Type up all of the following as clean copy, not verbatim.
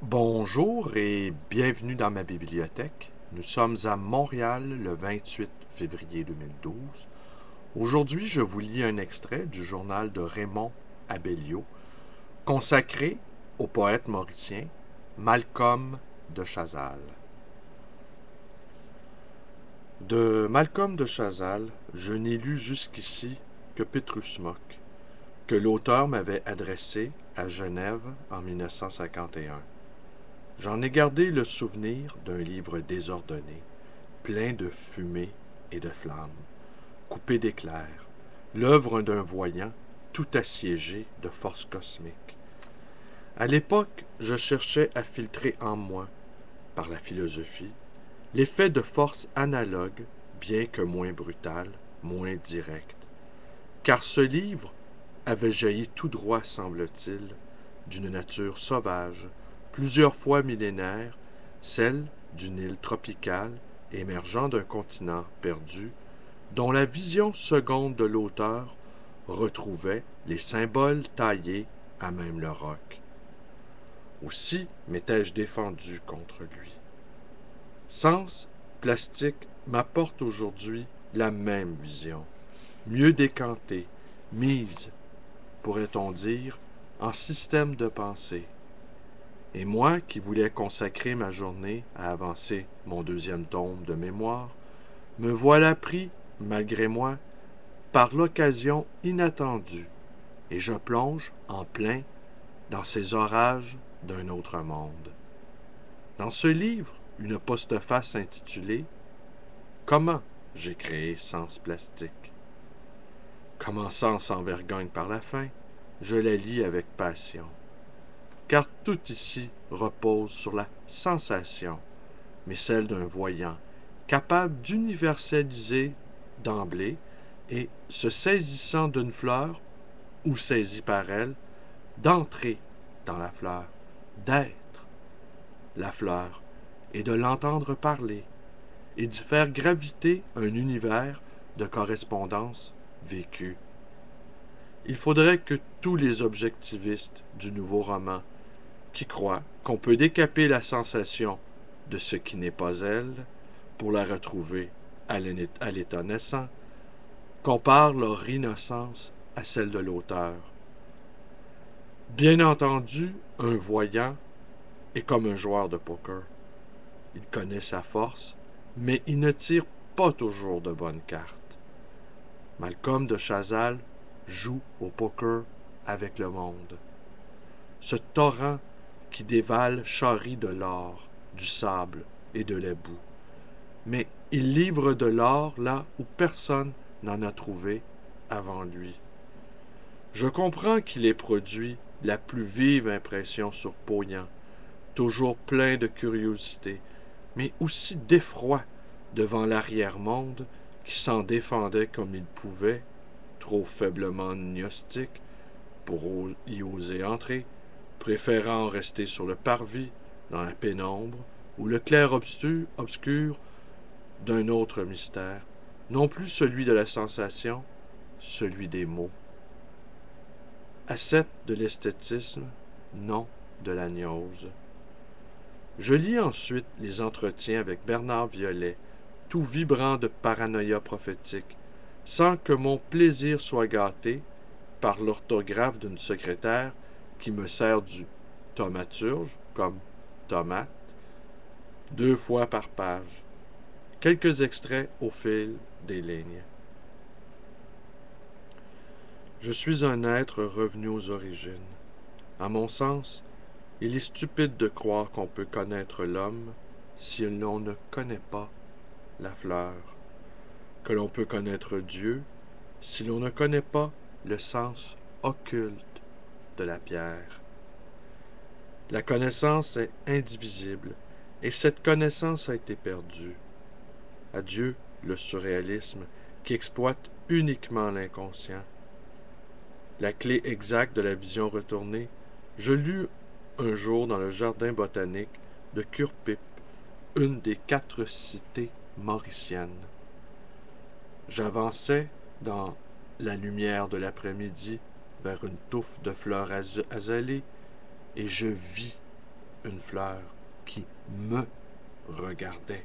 Bonjour et bienvenue dans ma bibliothèque. Nous sommes à Montréal le 28 février 2012. Aujourd'hui, je vous lis un extrait du journal de Raymond Abellio consacré au poète mauricien Malcolm de Chazal. De Malcolm de Chazal, je n'ai lu jusqu'ici que Petrus Mock, que l'auteur m'avait adressé à Genève en 1951. J'en ai gardé le souvenir d'un livre désordonné, plein de fumée et de flammes, coupé d'éclairs, l'œuvre d'un voyant tout assiégé de forces cosmiques. À l'époque, je cherchais à filtrer en moi, par la philosophie, l'effet de forces analogues, bien que moins brutales, moins directes. Car ce livre avait jailli tout droit, semble-t-il, d'une nature sauvage, plusieurs fois millénaire, celle d'une île tropicale émergeant d'un continent perdu, dont la vision seconde de l'auteur retrouvait les symboles taillés à même le roc. Aussi m'étais-je défendu contre lui. Sens plastique m'apporte aujourd'hui la même vision, mieux décantée, mise, pourrait-on dire, en système de pensée. Et moi, qui voulais consacrer ma journée à avancer mon deuxième tome de mémoire, me voilà pris, malgré moi, par l'occasion inattendue, et je plonge en plein dans ces orages d'un autre monde. Dans ce livre, une postface intitulée Comment j'ai créé Sens plastique. Commençant sans vergogne par la fin, je la lis avec passion. Car tout ici repose sur la sensation, mais celle d'un voyant, capable d'universaliser d'emblée et, se saisissant d'une fleur, ou saisi par elle, d'entrer dans la fleur, d'être la fleur, et de l'entendre parler, et d'y faire graviter un univers de correspondance vécue. Il faudrait que tous les objectivistes du nouveau roman, qui croient qu'on peut décaper la sensation de ce qui n'est pas elle pour la retrouver à l'état naissant, comparent leur innocence à celle de l'auteur. Bien entendu, un voyant est comme un joueur de poker. Il connaît sa force, mais il ne tire pas toujours de bonnes cartes. Malcolm de Chazal joue au poker avec le monde. Ce torrent qui dévale charrie de l'or, du sable et de la boue. Mais il livre de l'or là où personne n'en a trouvé avant lui. Je comprends qu'il ait produit la plus vive impression sur Poyan, toujours plein de curiosité, mais aussi d'effroi devant l'arrière-monde qui s'en défendait comme il pouvait, trop faiblement gnostique pour y oser entrer, préférant rester sur le parvis, dans la pénombre, ou le clair obscur d'un autre mystère, non plus celui de la sensation, celui des mots. Ascète de l'esthétisme, non de la gnose. Je lis ensuite les entretiens avec Bernard Violet, tout vibrant de paranoïa prophétique, sans que mon plaisir soit gâté par l'orthographe d'une secrétaire qui me sert du thaumaturge, comme tomate, 2 fois par page. Quelques extraits au fil des lignes. Je suis un être revenu aux origines. À mon sens, il est stupide de croire qu'on peut connaître l'homme si l'on ne connaît pas la fleur, que l'on peut connaître Dieu si l'on ne connaît pas le sens occulte de la pierre. La connaissance est indivisible, et cette connaissance a été perdue. Adieu le surréalisme qui exploite uniquement l'inconscient. La clé exacte de la vision retournée, je lus un jour dans le jardin botanique de Curpip, une des 4 cités mauriciennes. J'avançais dans la lumière de l'après-midi vers une touffe de fleurs azalées et je vis une fleur qui me regardait.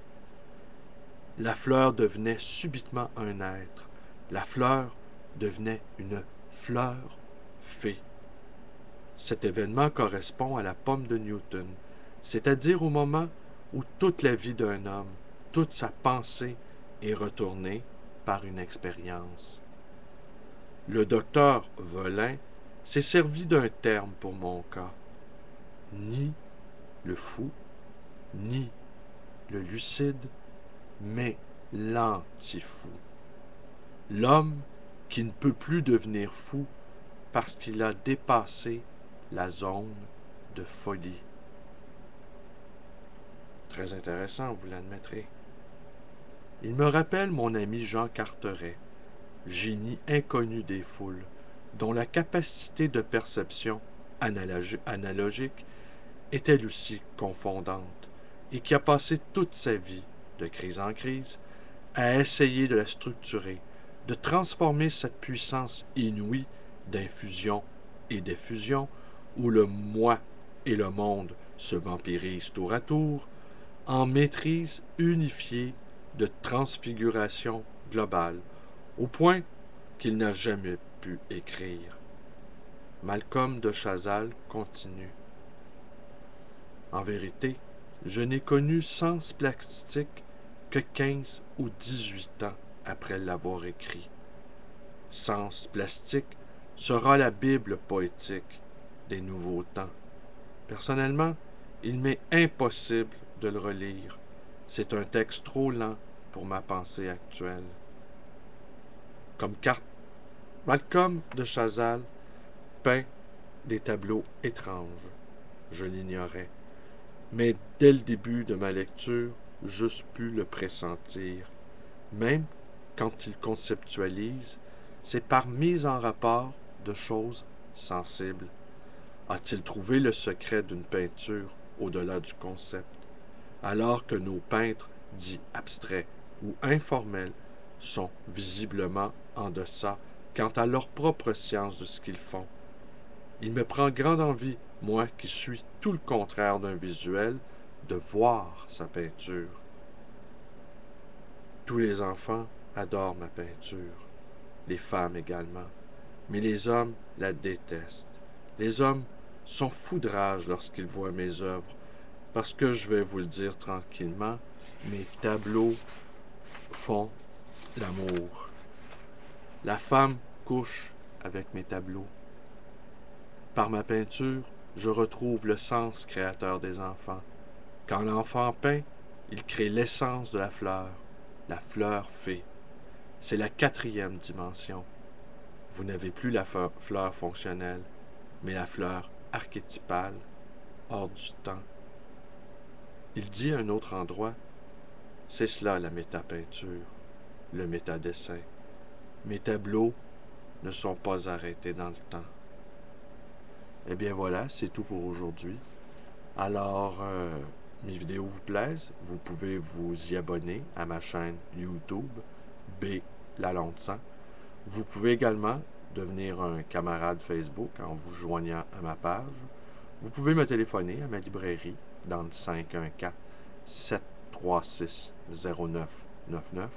La fleur devenait subitement un être. La fleur devenait une fleur fée. Cet événement correspond à la pomme de Newton, c'est-à-dire au moment où toute la vie d'un homme, toute sa pensée est retournée par une expérience. Le docteur Volin s'est servi d'un terme pour mon cas. Ni le fou, ni le lucide, mais l'anti-fou. L'homme qui ne peut plus devenir fou parce qu'il a dépassé la zone de folie. Très intéressant, vous l'admettrez. Il me rappelle mon ami Jean Carteret, génie inconnu des foules, dont la capacité de perception analogique est elle aussi confondante, et qui a passé toute sa vie, de crise en crise, à essayer de la structurer, de transformer cette puissance inouïe d'infusion et d'effusion, où le moi et le monde se vampirisent tour à tour, en maîtrise unifiée de transfiguration globale, au point qu'il n'a jamais pu écrire. Malcolm de Chazal continue. En vérité, je n'ai connu Sens plastique que 15 ou 18 ans après l'avoir écrit. Sens plastique sera la Bible poétique des nouveaux temps. Personnellement, il m'est impossible de le relire. C'est un texte trop lent pour ma pensée actuelle. Comme Malcolm de Chazal peint des tableaux étranges. Je l'ignorais. Mais dès le début de ma lecture, j'eusse pu le pressentir. Même quand il conceptualise, c'est par mise en rapport de choses sensibles. A-t-il trouvé le secret d'une peinture au-delà du concept, alors que nos peintres dits abstraits ou informels sont visiblement en deçà quant à leur propre science de ce qu'ils font? Il me prend grande envie, moi qui suis tout le contraire d'un visuel, de voir sa peinture. Tous les enfants adorent ma peinture, les femmes également, mais les hommes la détestent. Les hommes sont fous de rage lorsqu'ils voient mes œuvres, parce que, je vais vous le dire tranquillement, mes tableaux font l'amour. La femme couche avec mes tableaux. Par ma peinture, je retrouve le sens créateur des enfants. Quand l'enfant peint, il crée l'essence de la fleur fée. C'est la 4e dimension. Vous n'avez plus la fleur fonctionnelle, mais la fleur archétypale, hors du temps. Il dit à un autre endroit, c'est cela la métapeinture, le métadessin. Mes tableaux ne sont pas arrêtés dans le temps. Eh bien voilà, c'est tout pour aujourd'hui. Alors, mes vidéos vous plaisent, vous pouvez vous y abonner à ma chaîne YouTube, B. Lalonde 100. Vous pouvez également devenir un camarade Facebook en vous joignant à ma page. Vous pouvez me téléphoner à ma librairie dans le 514-736-0999.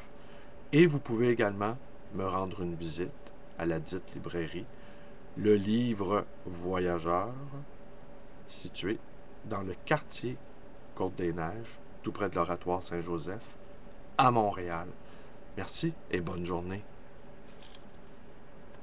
Et vous pouvez également me rendre une visite à la dite librairie, le livre Voyageur, situé dans le quartier Côte-des-Neiges, tout près de l'Oratoire Saint-Joseph, à Montréal. Merci et bonne journée.